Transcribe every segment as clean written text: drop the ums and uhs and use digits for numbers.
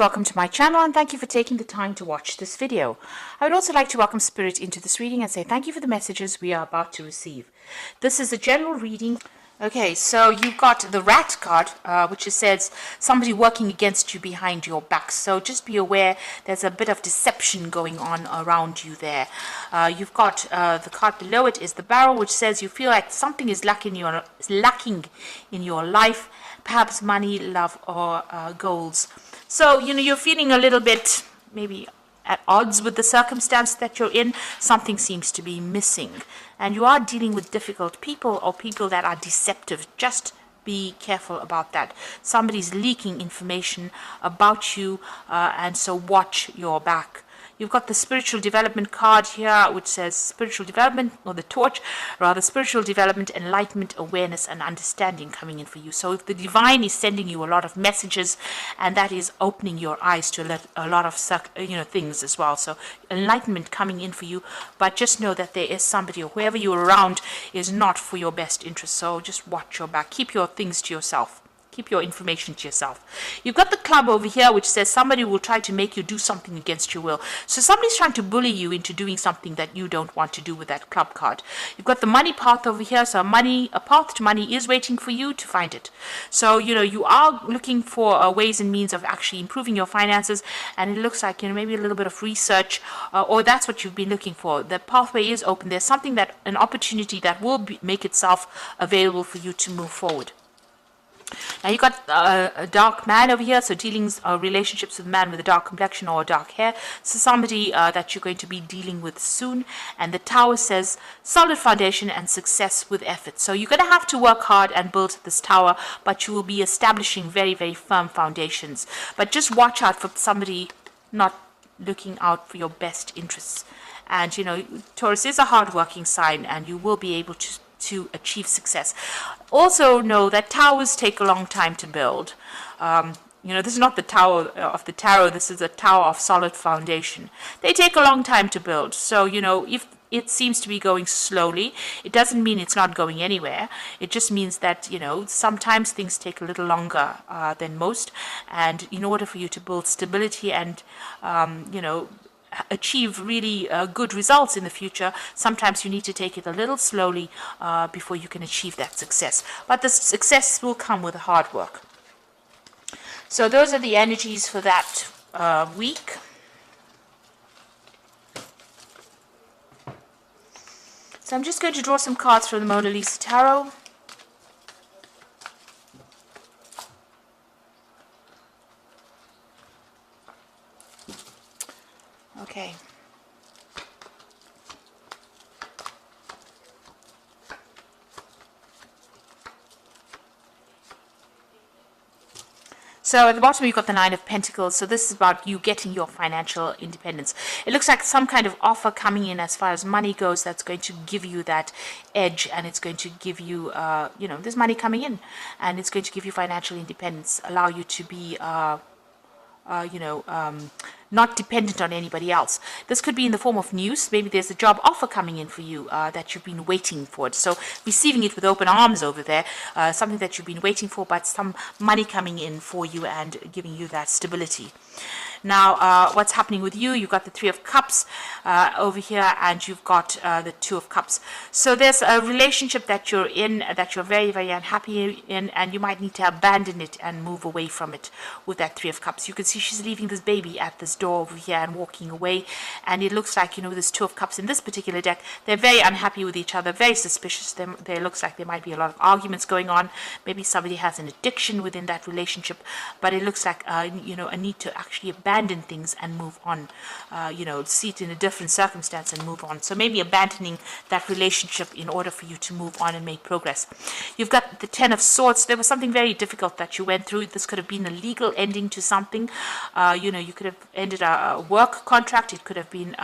Welcome to my channel and thank you for taking the time to watch this video. I would also like to welcome Spirit into this reading and say thank you for the messages we are about to receive. This is a general reading. Okay, so you've got the Rat card, which says somebody working against you behind your back. So just be aware there's a bit of deception going on around you there. You've got the card below it is the Barrel, which says you feel like something is lacking in your life, perhaps money, love, or goals. So, you're feeling a little bit maybe at odds with the circumstance that you're in. Something seems to be missing. And you are dealing with difficult people or people that are deceptive. Just be careful about that. Somebody's leaking information about you, and so watch your back. You've got the spiritual development card here, which says spiritual development, or the torch, rather spiritual development, enlightenment, awareness, and understanding coming in for you. So if the divine is sending you a lot of messages, and that is opening your eyes to a lot of things as well. So enlightenment coming in for you, but just know that there is somebody or whoever you're around is not for your best interest. So just watch your back. Keep your things to yourself. Keep your information to yourself. You've got the Club over here, which says somebody will try to make you do something against your will. So somebody's trying to bully you into doing something that you don't want to do with that Club card. You've got the Money path over here. So a path to money is waiting for you to find it. So, you are looking for ways and means of actually improving your finances. And it looks like, maybe a little bit of research, or that's what you've been looking for. The pathway is open. There's something an opportunity that will make itself available for you to move forward. Now you've got a dark man over here, so dealings or relationships with a man with a dark complexion or dark hair. So somebody that you're going to be dealing with soon. And the Tower says solid foundation and success with effort. So you're going to have to work hard and build this tower, but you will be establishing very, very firm foundations. But just watch out for somebody not looking out for your best interests. And Taurus is a hard-working sign, and you will be able to achieve success. Also know that towers take a long time to build. This is not the tower of the tarot. This is a tower of solid foundation. They take a long time to build. So, if it seems to be going slowly, it doesn't mean it's not going anywhere. It just means that, sometimes things take a little longer than most. And in order for you to build stability and, achieve really good results in the future, sometimes you need to take it a little slowly before you can achieve that success. But the success will come with hard work. So those are the energies for that week. So I'm just going to draw some cards from the Mona Lisa Tarot. Okay. So at the bottom you've got the Nine of Pentacles. So this is about you getting your financial independence. It looks like some kind of offer coming in as far as money goes that's going to give you that edge, and it's going to give you, there's money coming in, and it's going to give you financial independence, allow you to be not dependent on anybody else. This could be in the form of news. Maybe there's a job offer coming in for you that you've been waiting for. So receiving it with open arms over there, something that you've been waiting for, but some money coming in for you and giving you that stability. Now, what's happening with you? You've got the Three of Cups over here, and you've got the Two of Cups. So there's a relationship that you're in that you're very, very unhappy in, and you might need to abandon it and move away from it with that Three of Cups. You can see she's leaving this baby at this door over here and walking away, and it looks like, this Two of Cups in this particular deck, they're very unhappy with each other, very suspicious. There looks like there might be a lot of arguments going on. Maybe somebody has an addiction within that relationship, but it looks like, a need to actually abandon things and move on, see it in a different circumstance and move on. So maybe abandoning that relationship in order for you to move on and make progress. You've got the Ten of Swords. There was something very difficult that you went through. This could have been a legal ending to something. You could have ended a work contract. It could have been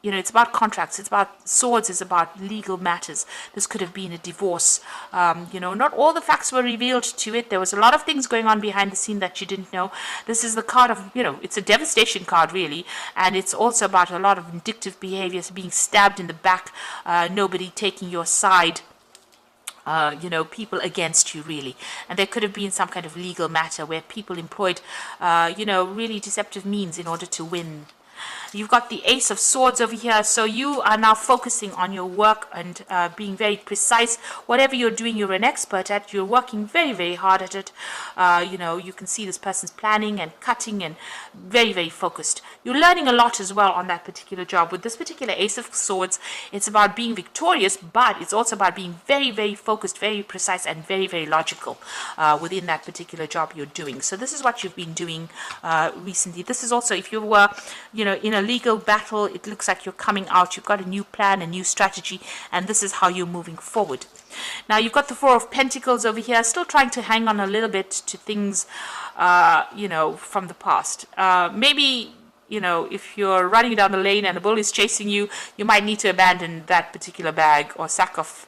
it's about contracts. It's about swords. It's about legal matters. This could have been a divorce. Not all the facts were revealed to it. There was a lot of things going on behind the scene that you didn't know. This is the card of, it's a devastation card, really. And it's also about a lot of vindictive behaviors, being stabbed in the back, nobody taking your side. people against you, really. And there could have been some kind of legal matter where people employed, really deceptive means in order to win. You've got the Ace of Swords over here, so you are now focusing on your work and being very precise. Whatever you're doing, you're an expert at. You're working very, very hard at it. You can see this person's planning and cutting and very, very focused. You're learning a lot as well on that particular job. With this particular Ace of Swords, it's about being victorious, but it's also about being very, very focused, very precise, and very, very logical within that particular job you're doing. So this is what you've been doing recently. This is also, if you were, in a legal battle, it looks like you're coming out. You've got a new plan, a new strategy, and this is how you're moving forward. Now, you've got the Four of Pentacles over here, still trying to hang on a little bit to things, from the past. Maybe, if you're running down the lane and a bull is chasing you, you might need to abandon that particular bag or sack of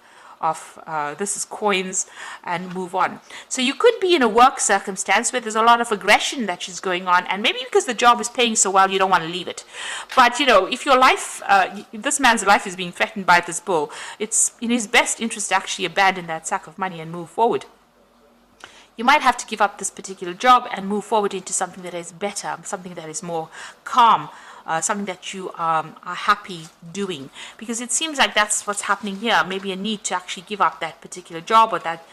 this is coins and move on. So you could be in a work circumstance where there's a lot of aggression that is going on, and maybe because the job is paying so well, you don't want to leave it. But if your life, this man's life is being threatened by this bull, it's in his best interest to actually abandon that sack of money and move forward. You might have to give up this particular job and move forward into something that is better, something that is more calm, something that you are happy doing, because it seems like that's what's happening here. Maybe a need to actually give up that particular job, or that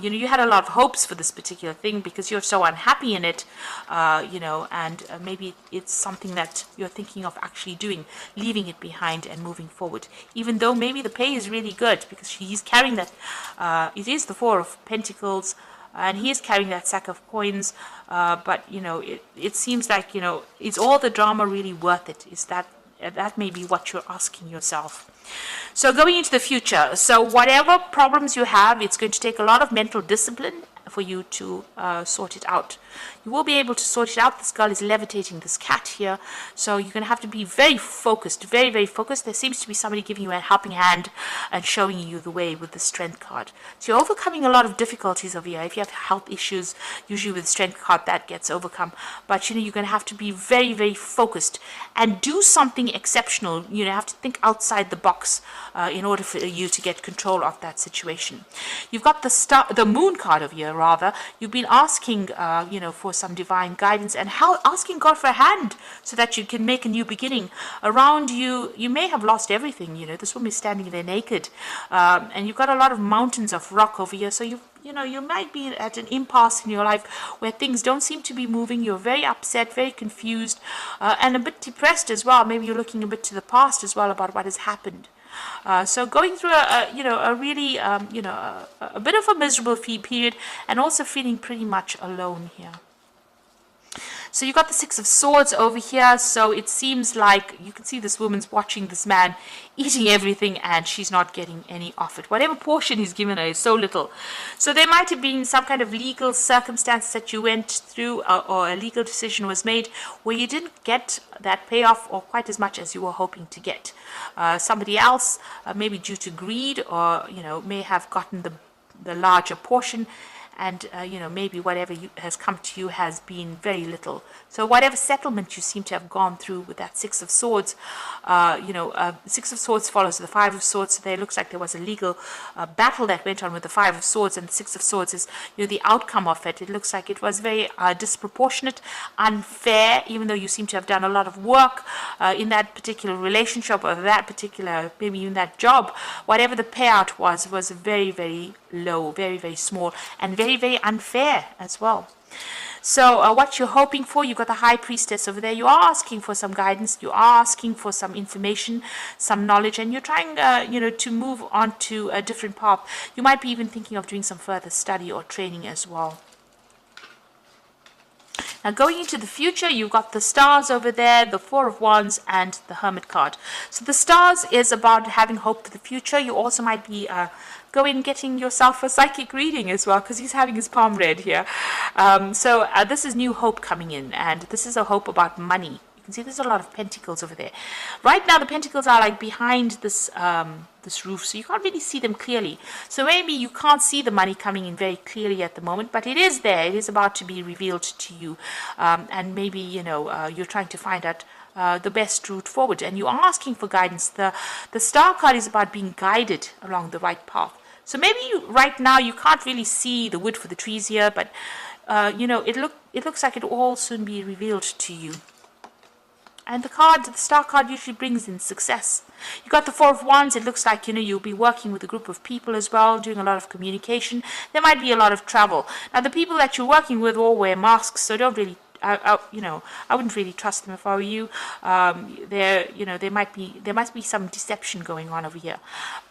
you had a lot of hopes for this particular thing because you're so unhappy in it, and maybe it's something that you're thinking of actually doing, leaving it behind and moving forward, even though maybe the pay is really good because he's carrying that. It is the Four of Pentacles, and he is carrying that sack of coins, but it seems like is all the drama really worth it? Is that may be what you're asking yourself. So going into the future, so whatever problems you have, it's going to take a lot of mental discipline for you to sort it out. You will be able to sort it out. This girl is levitating this cat here, so you're going to have to be very focused, very, very focused. There seems to be somebody giving you a helping hand and showing you the way with the Strength card. So you're overcoming a lot of difficulties over here. If you have health issues, usually with the Strength card, that gets overcome. But you're going to have to be very, very focused and do something exceptional. You have to think outside the box in order for you to get control of that situation. You've got the Moon card over here, rather. You've been asking, for some divine guidance and asking God for a hand so that you can make a new beginning. Around you, you may have lost everything. This woman is standing there naked, and you've got a lot of mountains of rock over here. So you might be at an impasse in your life where things don't seem to be moving. You're very upset, very confused, and a bit depressed as well. Maybe you're looking a bit to the past as well about what has happened. So going through a really a bit of a miserable period, and also feeling pretty much alone here. So you got the Six of Swords over here, so it seems like you can see this woman's watching this man eating everything and she's not getting any of it. Whatever portion he's given her is so little. So there might have been some kind of legal circumstance that you went through, or a legal decision was made where you didn't get that payoff or quite as much as you were hoping to get. Somebody else, maybe due to greed, or may have gotten the larger portion, and maybe whatever has come to you has been very little. So whatever settlement you seem to have gone through with that Six of Swords, Six of Swords follows the Five of Swords. So there looks like there was a legal battle that went on with the Five of Swords, and the Six of Swords is the outcome of it. It looks like it was very disproportionate, unfair, even though you seem to have done a lot of work in that particular relationship, or that particular, maybe even that job. Whatever the payout was very, very low, very, very small, and very, very unfair as well. So what you're hoping for, you've got the High Priestess over there. You are asking for some guidance, you are asking for some information, some knowledge, and you're trying to move on to a different path. You might be even thinking of doing some further study or training as well. Now going into the future, you've got the Stars over there, the Four of Wands, and the Hermit card. So the Stars is about having hope for the future. You also might be getting yourself a psychic reading as well, because he's having his palm read here. So this is new hope coming in, and this is a hope about money. You can see there's a lot of pentacles over there. Right now the pentacles are like behind this this roof, so you can't really see them clearly. So maybe you can't see the money coming in very clearly at the moment, but it is there. It is about to be revealed to you, and maybe you're trying to find out the best route forward, and you are asking for guidance. The Star card is about being guided along the right path. So maybe right now you can't really see the wood for the trees here, but it looks like it will all soon be revealed to you. And the star card usually brings in success. You got the Four of Wands. It looks like, you'll be working with a group of people as well, doing a lot of communication. There might be a lot of travel. Now, the people that you're working with all wear masks, so don't really, I wouldn't really trust them if I were you. There might be some deception going on over here.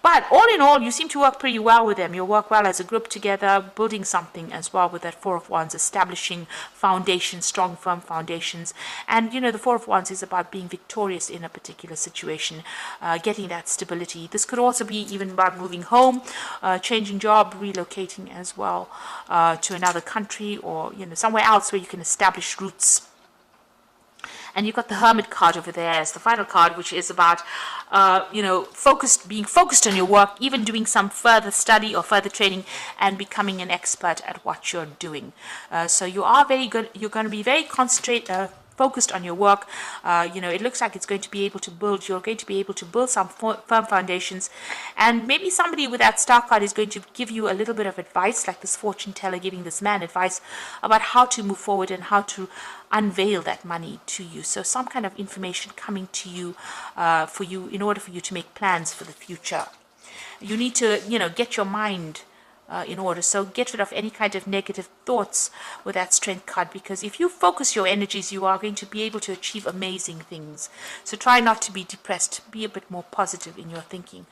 But all in all, you seem to work pretty well with them. You'll work well as a group together, building something as well with that Four of Wands, establishing foundations, strong, firm foundations. And, the Four of Wands is about being victorious in a particular situation, getting that stability. This could also be even about moving home, changing job, relocating as well to another country or, somewhere else where you can establish roots. And you've got the Hermit card over there as the final card, which is about, being focused on your work, even doing some further study or further training and becoming an expert at what you're doing. So you are very good. You're going to be very focused on your work. It looks like you're going to be able to build some firm foundations, and maybe somebody with that star card is going to give you a little bit of advice, like this fortune teller giving this man advice about how to move forward and how to unveil that money to you. So some kind of information coming to you in order for you to make plans for the future. You need to, get your mind in order. So get rid of any kind of negative thoughts with that Strength card, because if you focus your energies, you are going to be able to achieve amazing things. So try not to be depressed. Be a bit more positive in your thinking.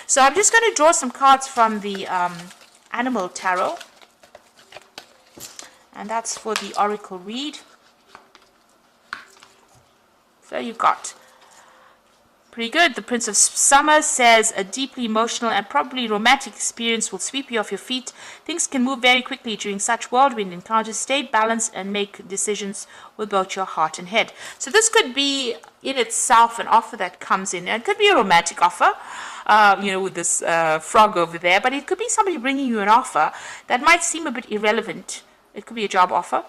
So I'm just going to draw some cards from the Animal Tarot, and that's for the Oracle read. So you've got pretty good. The Prince of Summer says a deeply emotional and probably romantic experience will sweep you off your feet. Things can move very quickly during such whirlwind encounters. Stay balanced and make decisions with both your heart and head. So this could be in itself an offer that comes in. And it could be a romantic offer, with this frog over there. But it could be somebody bringing you an offer that might seem a bit irrelevant. It could be a job offer.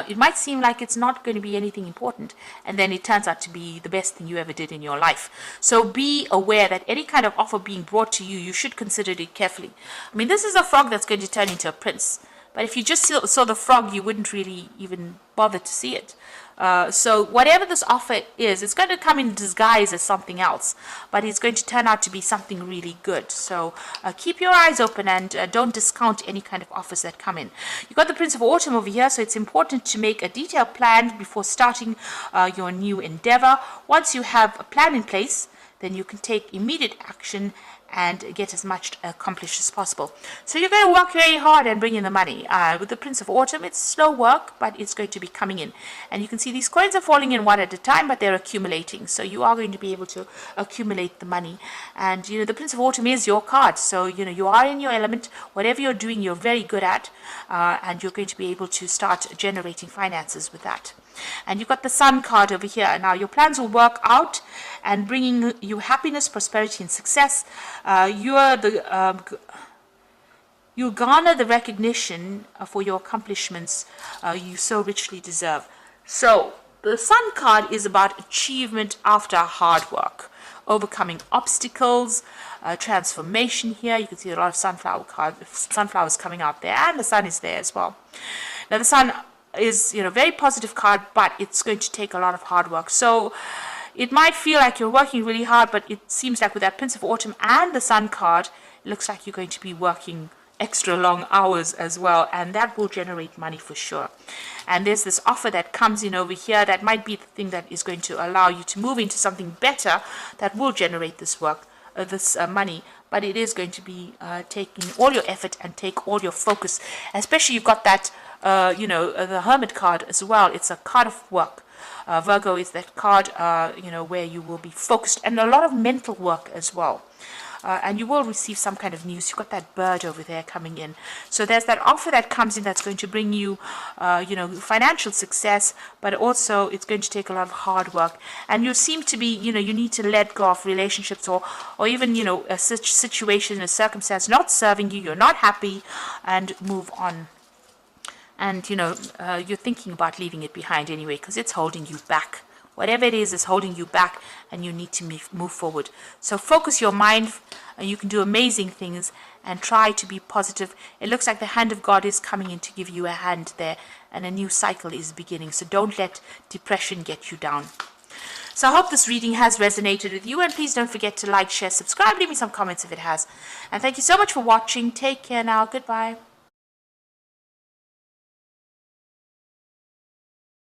It might seem like it's not going to be anything important, and then it turns out to be the best thing you ever did in your life. So be aware that any kind of offer being brought to you, you should consider it carefully. I mean, this is a frog that's going to turn into a prince. But if you just saw the frog, you wouldn't really even bother to see it. So whatever this offer is, it's going to come in disguise as something else, but it's going to turn out to be something really good. So keep your eyes open and don't discount any kind of offers that come in. You've got the Prince of Autumn over here, so it's important to make a detailed plan before starting your new endeavor. Once you have a plan in place, then you can take immediate action and get as much accomplished as possible. So you're going to work very hard and bring in the money. With the Prince of Autumn, it's slow work, but it's going to be coming in. And you can see these coins are falling in one at a time, but they're accumulating. So you are going to be able to accumulate the money. And, the Prince of Autumn is your card. So, you are in your element. Whatever you're doing, you're very good at. And you're going to be able to start generating finances with that. And you've got the Sun card over here. Now, your plans will work out and bringing you happiness, prosperity, and success. You'll garner the recognition for your accomplishments you so richly deserve. So, the Sun card is about achievement after hard work, overcoming obstacles, transformation here. You can see a lot of sunflowers coming out there, and the sun is there as well. Now, the sun is very positive card, but it's going to take a lot of hard work. So it might feel like you're working really hard, but it seems like with that Prince of Autumn and the Sun card, it looks like you're going to be working extra long hours as well, and that will generate money for sure. And there's this offer that comes in over here that might be the thing that is going to allow you to move into something better that will generate this money. But it is going to be taking all your effort and take all your focus. Especially you've got that, the Hermit card as well. It's a card of work. Virgo is that card, where you will be focused and a lot of mental work as well. And you will receive some kind of news. You've got that bird over there coming in. So there's that offer that comes in that's going to bring you, financial success, but also it's going to take a lot of hard work. And you seem to be, you need to let go of relationships or even, a situation, a circumstance not serving you, you're not happy, and move on. And, you're thinking about leaving it behind anyway because it's holding you back whatever it is holding you back, and you need to move forward. So focus your mind, and you can do amazing things, and try to be positive. It looks like the hand of God is coming in to give you a hand there, and a new cycle is beginning. So don't let depression get you down. So I hope this reading has resonated with you, and please don't forget to like, share, subscribe, leave me some comments if it has. And thank you so much for watching. Take care now. Goodbye.